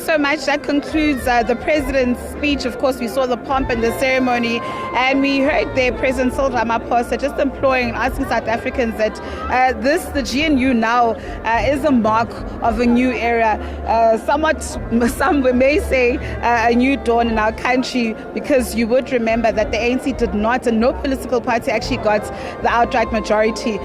So much. That concludes the president's speech. Of course, we saw the pomp and the ceremony, and we heard there President Cyril Ramaphosa just imploring and asking South Africans that the GNU now is a mark of a new era, some may say a new dawn in our country, because you would remember that the ANC did not, and no political party actually got the outright majority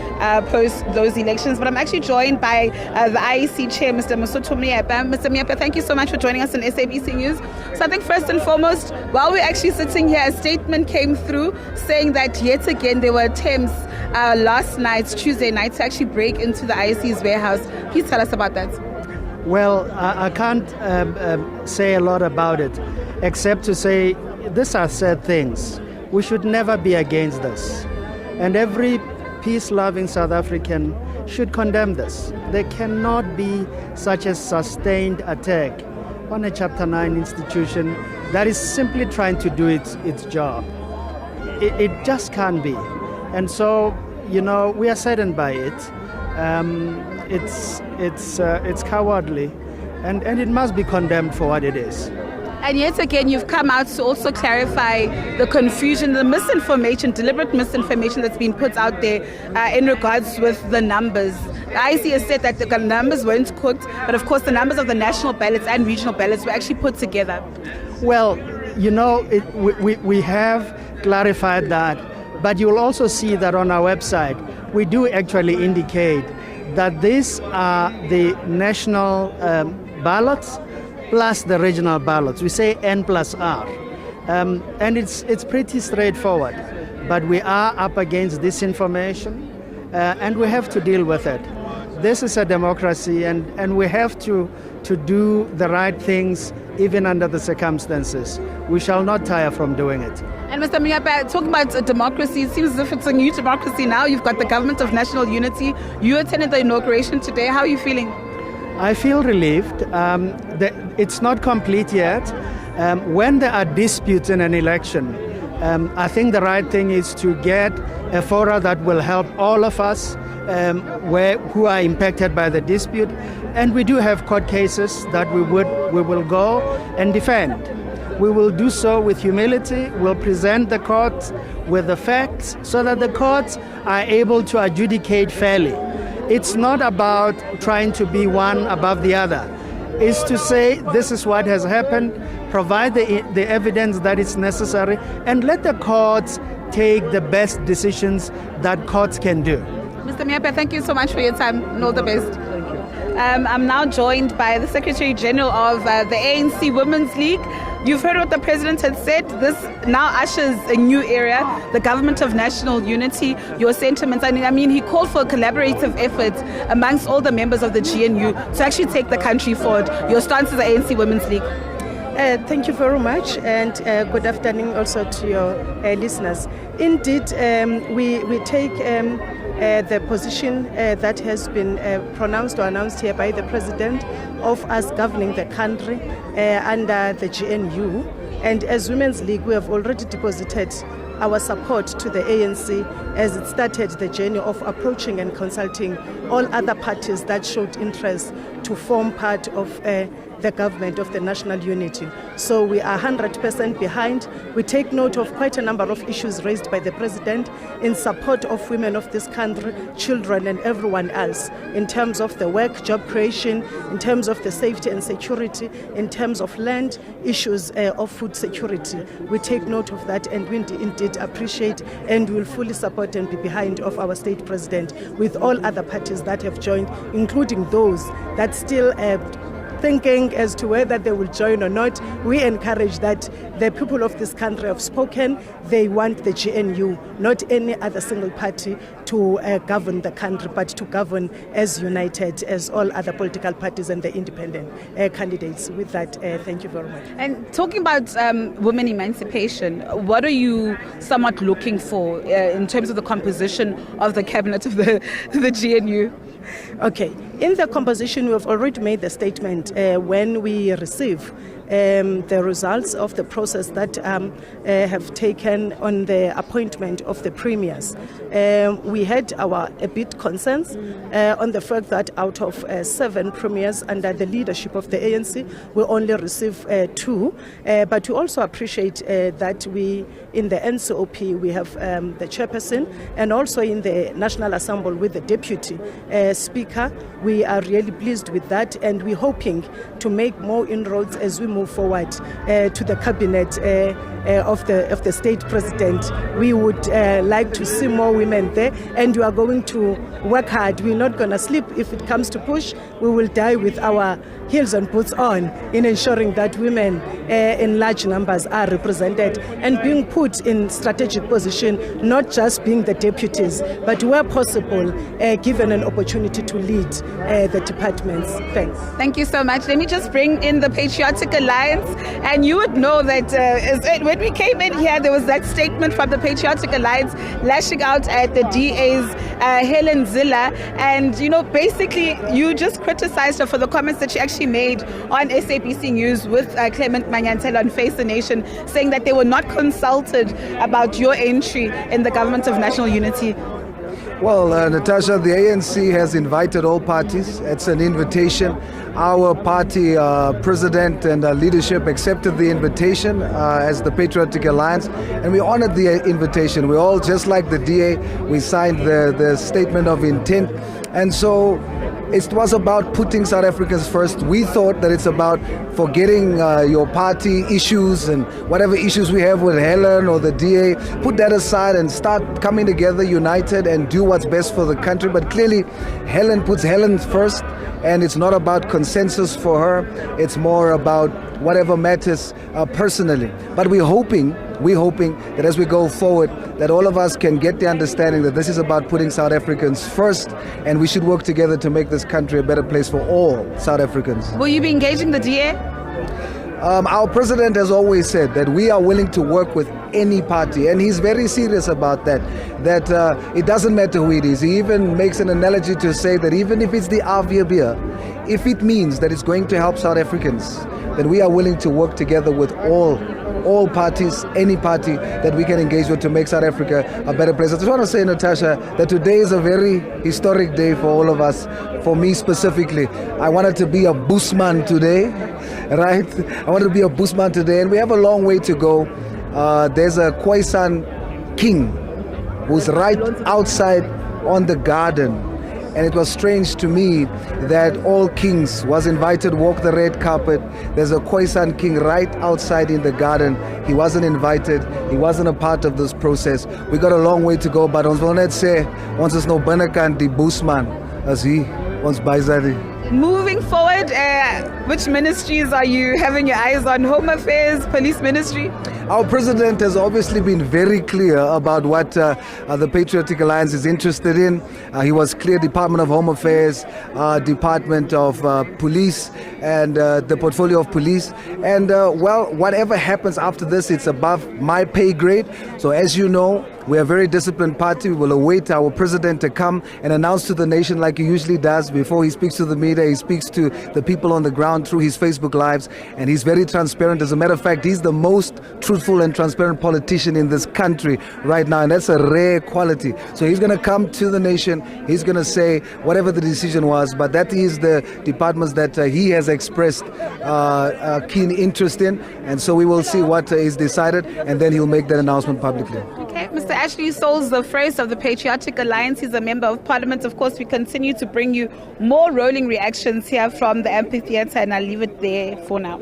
post those elections. But I'm actually joined by the IEC chair, Mr. Mosotho Miepa. Mr. Miepa, thank you so much for joining us on SABC News. So I think first and foremost, while we're actually sitting here, a statement came through saying that yet again there were attempts last night, Tuesday night, to actually break into the IEC's warehouse. Please tell us about that. Well, I can't say a lot about it, except to say these are sad things. We should never be against this. And every peace-loving South African should condemn this. There cannot be such a sustained attack on a Chapter 9 institution that is simply trying to do its job. It just can't be. And so, we are saddened by it. It's cowardly, and it must be condemned for what it is. And yet again, you've come out to also clarify the confusion, the misinformation, deliberate misinformation that's been put out there in regards with the numbers. The IEC has said that the numbers weren't cooked, but of course the numbers of the national ballots and regional ballots were actually put together. Well, we have clarified that, but you'll also see that on our website, we do actually indicate that these are the national ballots plus the regional ballots. We say N plus R. And it's pretty straightforward. But we are up against disinformation, and we have to deal with it. This is a democracy, and we have to do the right things even under the circumstances. We shall not tire from doing it. And Mr. Miepa, talking about a democracy, it seems as if it's a new democracy now. You've got the Government of National Unity. You attended the inauguration today. How are you feeling? I feel relieved. It's not complete yet. When there are disputes in an election, I think the right thing is to get a forum that will help all of us who are impacted by the dispute. And we do have court cases that we will go and defend. We will do so with humility. We'll present the courts with the facts so that the courts are able to adjudicate fairly. It's not about trying to be one above the other. It's to say this is what has happened, provide the evidence that is necessary, and let the courts take the best decisions that courts can do. Mr. Miepa, thank you so much for your time, and all the best. Thank you. I'm now joined by the Secretary General of the ANC Women's League. You've heard what the President had said. This now ushers a new era, the Government of National Unity. Your sentiments, he called for a collaborative effort amongst all the members of the GNU to actually take the country forward. Your stance as the ANC Women's League. Thank you very much, and good afternoon also to your listeners. Indeed, we take the position that has been pronounced or announced here by the President of us governing the country under the GNU. And as Women's League, we have already deposited our support to the ANC as it started the journey of approaching and consulting all other parties that showed interest to form part of the government of the national unity. So we are 100% behind. We take note of quite a number of issues raised by the President in support of women of this country, children and everyone else, in terms of the work, job creation, in terms of the safety and security, in terms of land, issues of food security. We take note of that, and we indeed appreciate and will fully support and be behind of our state president with all other parties that have joined, including those that still thinking as to whether they will join or not. We encourage that the people of this country have spoken. They want the GNU, not any other single party, to govern the country, but to govern as united as all other political parties and the independent candidates. With that, thank you very much. And talking about women emancipation, what are you somewhat looking for in terms of the composition of the cabinet of the GNU? Okay. In the composition, we have already made the statement when we receive the results of the process that have taken on the appointment of the premiers. We had a bit concerns on the fact that out of 7 premiers under the leadership of the ANC, we only receive 2. But we also appreciate that we, in the NCOP, we have the chairperson, and also in the National Assembly with the deputy speaker. We are really pleased with that, and we're hoping to make more inroads as we move forward to the cabinet of the state president. We would like to see more women there, and we are going to work hard. We're not going to sleep. If it comes to push, we will die with our heels and boots on in ensuring that women in large numbers are represented and being put in strategic position, not just being the deputies, but where possible, given an opportunity to lead the departments. Thanks. Thank you so much. Let me just bring in the Patriotic Alliance. And you would know that when we came in here, there was that statement from the Patriotic Alliance lashing out at the DA's Helen Ziller. And, basically, you just criticized her for the comments that she actually made on SABC News with Clement Manyanthela on Face the Nation, saying that they were not consulted about your entry in the government of national unity. Well, Natasha, the ANC has invited all parties. It's an invitation. Our party president and leadership accepted the invitation as the Patriotic Alliance, and we honored the invitation. We all, just like the DA, we signed the statement of intent. And so it was about putting South Africans first. We thought that it's about forgetting your party issues and whatever issues we have with Helen or the DA, put that aside and start coming together united and do what's best for the country. But clearly, Helen puts Helen first, and it's not about consensus for her. It's more about whatever matters personally. But we're hoping that as we go forward, that all of us can get the understanding that this is about putting South Africans first, and we should work together to make this country a better place for all South Africans. Will you be engaging the DA? Our president has always said that we are willing to work with any party, and he's very serious about that it doesn't matter who it is. He even makes an analogy to say that even if it's the AVB, if it means that it's going to help South Africans, then we are willing to work together with all parties, any party that we can engage with to make South Africa a better place. I just want to say, Natasha, that today is a very historic day for all of us. For me specifically, I wanted to be a bushman today, right? I wanted to be a bushman today, and we have a long way to go. There's a Khoisan king who's right outside on the garden. And it was strange to me that all kings was invited, walk the red carpet. There's a Khoisan king right outside in the garden. He wasn't invited. He wasn't a part of this process. We got a long way to go, but ons wil net sê, ons is nou binnekant die bushman as hy ons byzadi. Moving forward, which ministries are you having your eyes on? Home Affairs, Police Ministry? Our president has obviously been very clear about what the Patriotic Alliance is interested in. He was clear: Department of Home Affairs, Department of Police, and the portfolio of police. And whatever happens after this, it's above my pay grade. So as you know, we are a very disciplined party. We will await our president to come and announce to the nation, like he usually does before he speaks to the media. He speaks to the people on the ground through his Facebook Lives, and he's very transparent. As a matter of fact, he's the most truthful and transparent politician in this country right now, and that's a rare quality. So he's going to come to the nation. He's going to say whatever the decision was, but that is the departments that he has expressed a keen interest in, and so we will see what is decided, and then he'll make that announcement publicly. Okay, Mr. Ashley Souls, the first of the Patriotic Alliance. He's a member of Parliament. Of course, we continue to bring you more rolling reactions here from the amphitheatre, and I'll leave it there for now.